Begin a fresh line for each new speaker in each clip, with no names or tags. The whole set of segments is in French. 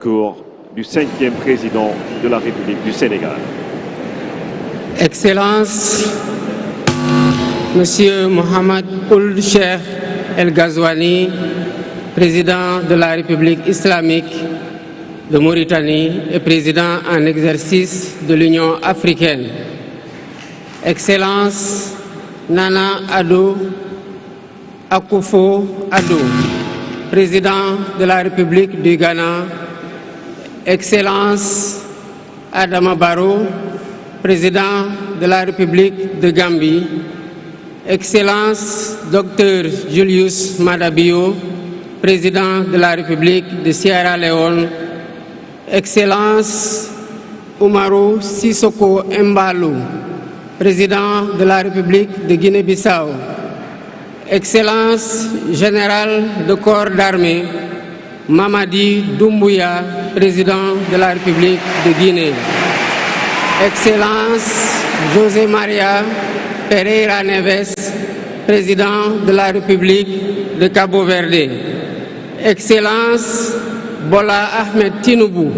Cours du 5e président de la République du Sénégal.
Excellences, Monsieur Mohamed Ould Cheikh El Ghazouani, président de la République islamique de Mauritanie et président en exercice de l'Union africaine. Excellences, Nana Addo Akufo-Addo, président de la République du Ghana. Excellence Adama Barrow, président de la République de Gambie. Excellence Dr Julius Maada Bio, président de la République de Sierra Leone. Excellence Umaru Sissoko Embalou, président de la République de Guinée-Bissau. Excellence Général de corps d'armée Mamadi Doumbouya, président de la République de Guinée. Excellence José Maria Pereira Neves, président de la République de Cabo Verde. Excellence Bola Ahmed Tinubu,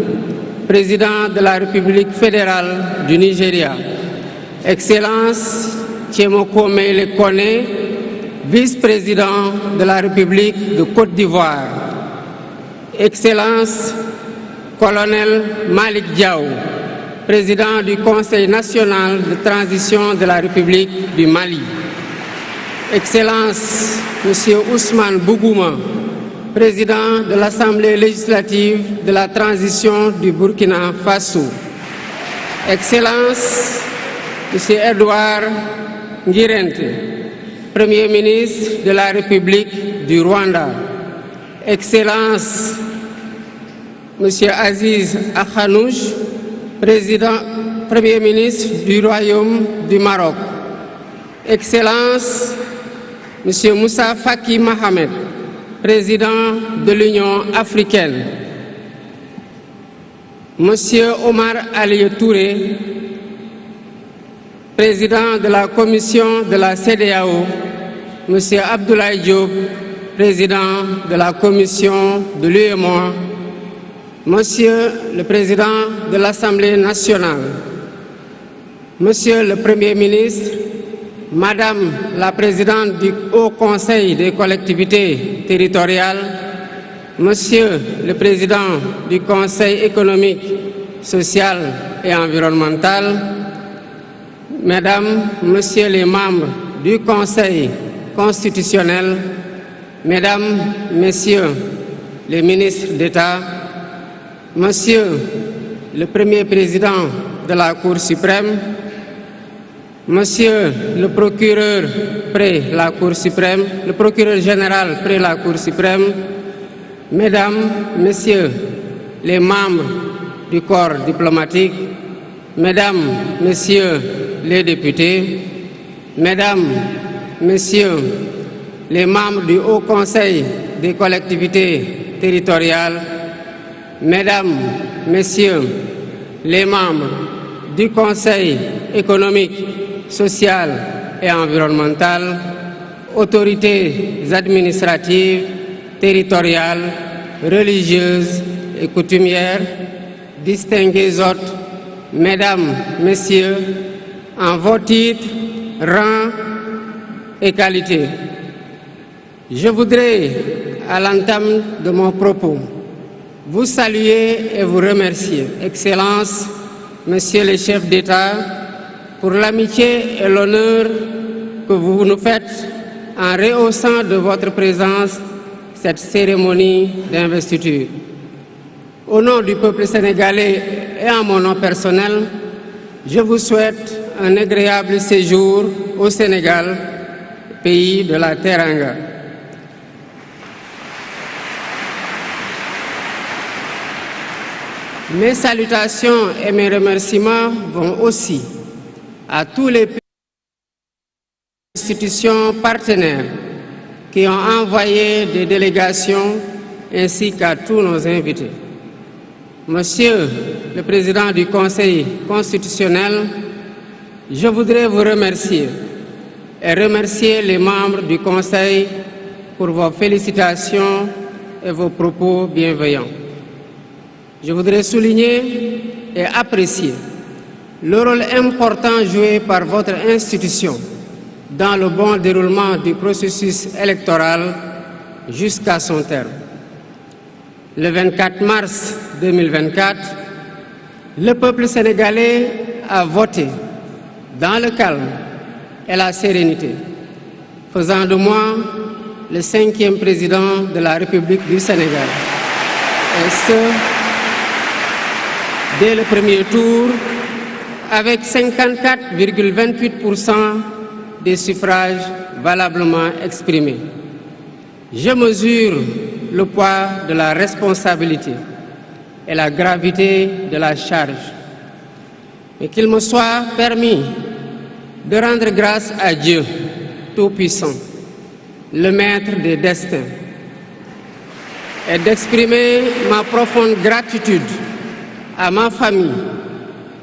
président de la République fédérale du Nigeria. Excellence Tchemoko Meïle Kone, vice-président de la République de Côte d'Ivoire. Excellence Colonel Malik Diaw, président du Conseil national de transition de la République du Mali. Excellence Monsieur Ousmane Bougouma, président de l'Assemblée législative de la transition du Burkina Faso. Excellence Monsieur Edouard Ngirente, Premier ministre de la République du Rwanda. Excellence Monsieur Aziz Akhanouch, Premier ministre du Royaume du Maroc. Excellence Monsieur Moussa Faki Mohamed, président de l'Union africaine. Monsieur Omar Ali Touré, président de la commission de la CEDEAO. Monsieur Abdoulaye Diop, président de la commission de l'UEMOA. Monsieur le président de l'Assemblée nationale. Monsieur le Premier ministre, Madame la présidente du Haut Conseil des collectivités territoriales, Monsieur le président du Conseil économique, social et environnemental, Mesdames, Messieurs les membres du Conseil constitutionnel, Mesdames, Messieurs les ministres d'État, Monsieur le Premier président de la Cour suprême, Monsieur le procureur près la Cour suprême, le procureur général près la Cour suprême, Mesdames, Messieurs les membres du corps diplomatique, Mesdames, Messieurs les députés, Mesdames, Messieurs les membres du Haut Conseil des collectivités territoriales, Mesdames, Messieurs les membres du Conseil économique, social et environnemental, autorités administratives, territoriales, religieuses et coutumières, distingués hôtes, Mesdames, Messieurs, en vos titres, rangs et qualités. Je voudrais, à l'entame de mon propos, vous saluer et vous remercier, Excellences, Messieurs les chefs d'État, pour l'amitié et l'honneur que vous nous faites en rehaussant de votre présence cette cérémonie d'investiture. Au nom du peuple sénégalais et en mon nom personnel, je vous souhaite un agréable séjour au Sénégal, pays de la Teranga. Mes salutations et mes remerciements vont aussi à tous les institutions partenaires qui ont envoyé des délégations ainsi qu'à tous nos invités. Monsieur le Président du Conseil constitutionnel, je voudrais vous remercier et remercier les membres du Conseil pour vos félicitations et vos propos bienveillants. je voudrais souligner et apprécier le rôle important joué par votre institution dans le bon déroulement du processus électoral jusqu'à son terme. Le 24 mars 2024, le peuple sénégalais a voté dans le calme et la sérénité, faisant de moi le 5e président de la République du Sénégal. Et ce, dès le premier tour, avec 54,28% des suffrages valablement exprimés. Je mesure le poids de la responsabilité et la gravité de la charge. Mais qu'il me soit permis de rendre grâce à Dieu Tout-Puissant, le Maître des destins, et d'exprimer ma profonde gratitude à ma famille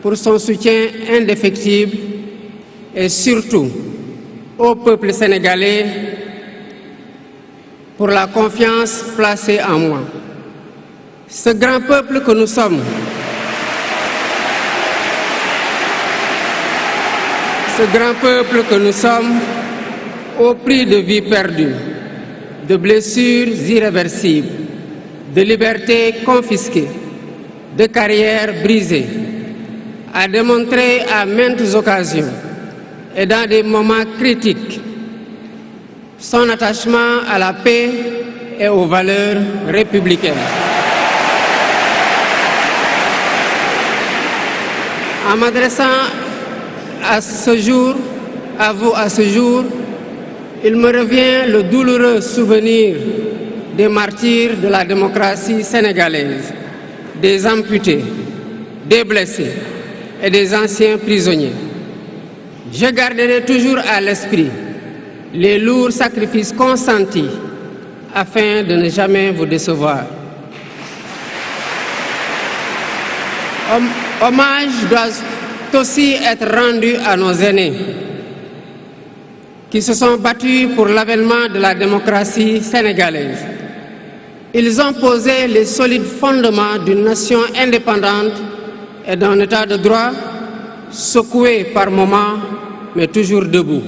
pour son soutien indéfectible et surtout au peuple sénégalais pour la confiance placée en moi. Ce grand peuple que nous sommes, au prix de vies perdues, de blessures irréversibles, de libertés confisquées, de carrières brisées, a démontré à maintes occasions et dans des moments critiques son attachement à la paix et aux valeurs républicaines. En m'adressant à ce jour, il me revient le douloureux souvenir des martyrs de la démocratie sénégalaise, des amputés, des blessés et des anciens prisonniers. Je garderai toujours à l'esprit les lourds sacrifices consentis afin de ne jamais vous décevoir. Hommage doit aussi être rendu à nos aînés qui se sont battus pour l'avènement de la démocratie sénégalaise. Ils ont posé les solides fondements d'une nation indépendante et d'un état de droit secoué par moments, mais toujours debout.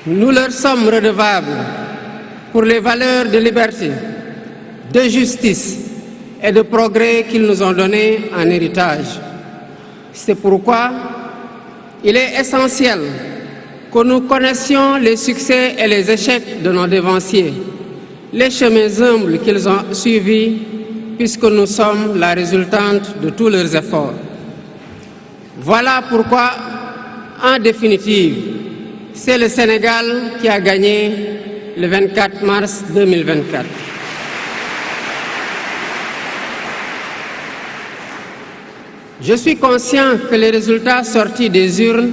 Nous leur sommes redevables pour les valeurs de liberté, de justice et de progrès qu'ils nous ont données en héritage. C'est pourquoi il est essentiel que nous connaissions les succès et les échecs de nos dévanciers, les chemins humbles qu'ils ont suivis, puisque nous sommes la résultante de tous leurs efforts. Voilà pourquoi, en définitive, c'est le Sénégal qui a gagné le 24 mars 2024. Je suis conscient que les résultats sortis des urnes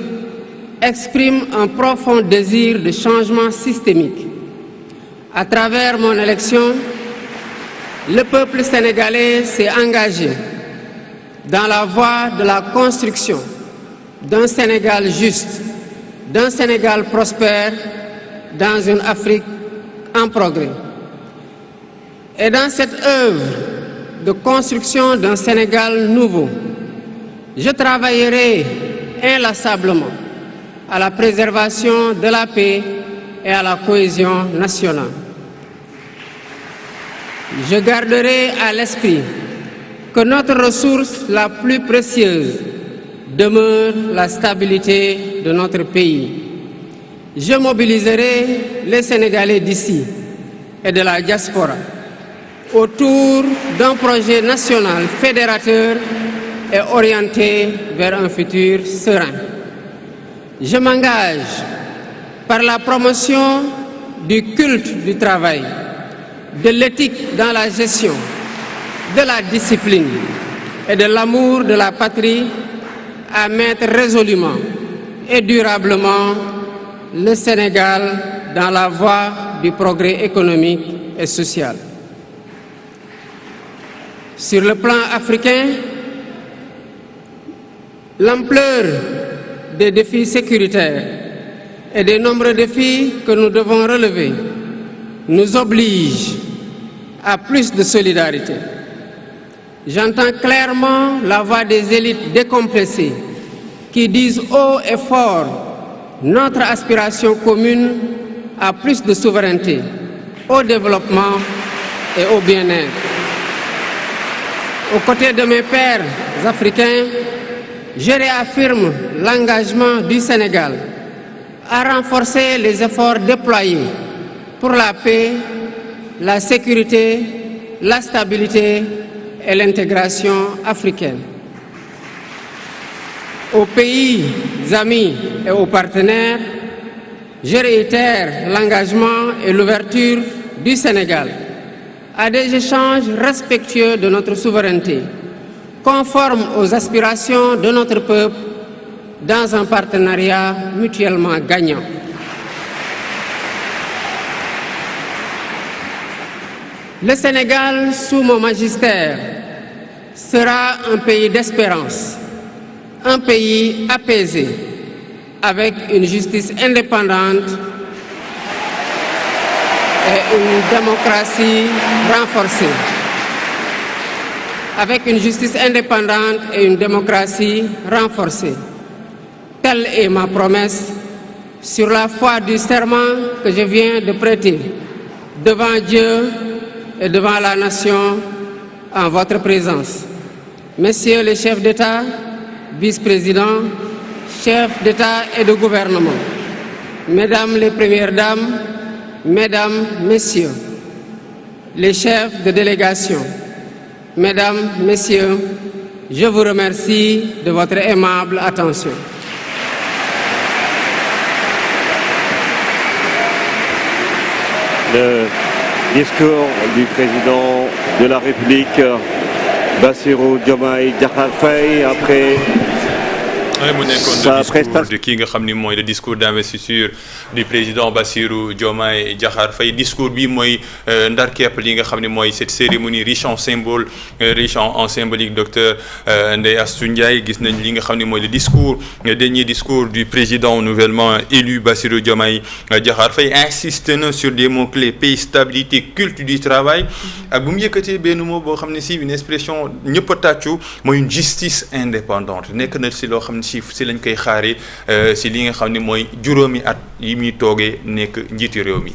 expriment un profond désir de changement systémique. À travers mon élection, le peuple sénégalais s'est engagé dans la voie de la construction d'un Sénégal juste, d'un Sénégal prospère, dans une Afrique en progrès. Et dans cette œuvre de construction d'un Sénégal nouveau, je travaillerai inlassablement à la préservation de la paix et à la cohésion nationale. Je garderai à l'esprit que notre ressource la plus précieuse demeure la stabilité de notre pays. Je mobiliserai les Sénégalais d'ici et de la diaspora autour d'un projet national fédérateur et orienté vers un futur serein. Je m'engage par la promotion du culte du travail, de l'éthique dans la gestion, de la discipline et de l'amour de la patrie à mettre résolument et durablement le Sénégal dans la voie du progrès économique et social. Sur le plan africain, l'ampleur des défis sécuritaires et des nombreux défis que nous devons relever nous oblige à plus de solidarité. J'entends clairement la voix des élites décompressées qui disent haut et fort notre aspiration commune à plus de souveraineté, au développement et au bien-être. Aux côtés de mes pairs africains, je réaffirme l'engagement du Sénégal à renforcer les efforts déployés pour la paix, la sécurité, la stabilité et l'intégration africaine. Aux pays amis et aux partenaires, je réitère l'engagement et l'ouverture du Sénégal à des échanges respectueux de notre souveraineté, conformes aux aspirations de notre peuple, dans un partenariat mutuellement gagnant. Le Sénégal, sous mon magistère, sera un pays d'espérance, un pays apaisé, avec une justice indépendante et une démocratie renforcée. Avec une justice indépendante et une démocratie renforcée. Telle est ma promesse sur la foi du serment que je viens de prêter devant Dieu et devant la nation en votre présence. Messieurs les chefs d'État, vice-présidents, chefs d'État et de gouvernement, Mesdames les Premières Dames, Mesdames, Messieurs, les chefs de délégation, Mesdames, Messieurs, je vous remercie de votre aimable attention.
Le discours du président de la République, Bassirou Diomaye Diakhar Faye, après sa prestation.
Kii nga xam ni mooy le discours d'investiture du président Bassirou Diomaye Diakhar Faye. Discours bi mooy ndar képp li nga xam ni mooy cette cérémonie riche en symbole, riche en symbolique. Docteur Ndeye Astou Ndiaye, gis nañ li nga xam ni mooy le discours, le dernier discours du président nouvellement élu Bassirou Diomaye Diakhar Faye. Insiste na sur des mots-clés: paix, stabilité, culte du travail. ak bu mu yëkkatee benn mot boo xam ne si une expression ñëpp a tàccu, mooy une justice indépendante. Nekk na si loo xam ne si lañ koy xaaree si li nga xam ne mooy juróomi at yi muy toogee nekk njiitu réew mi.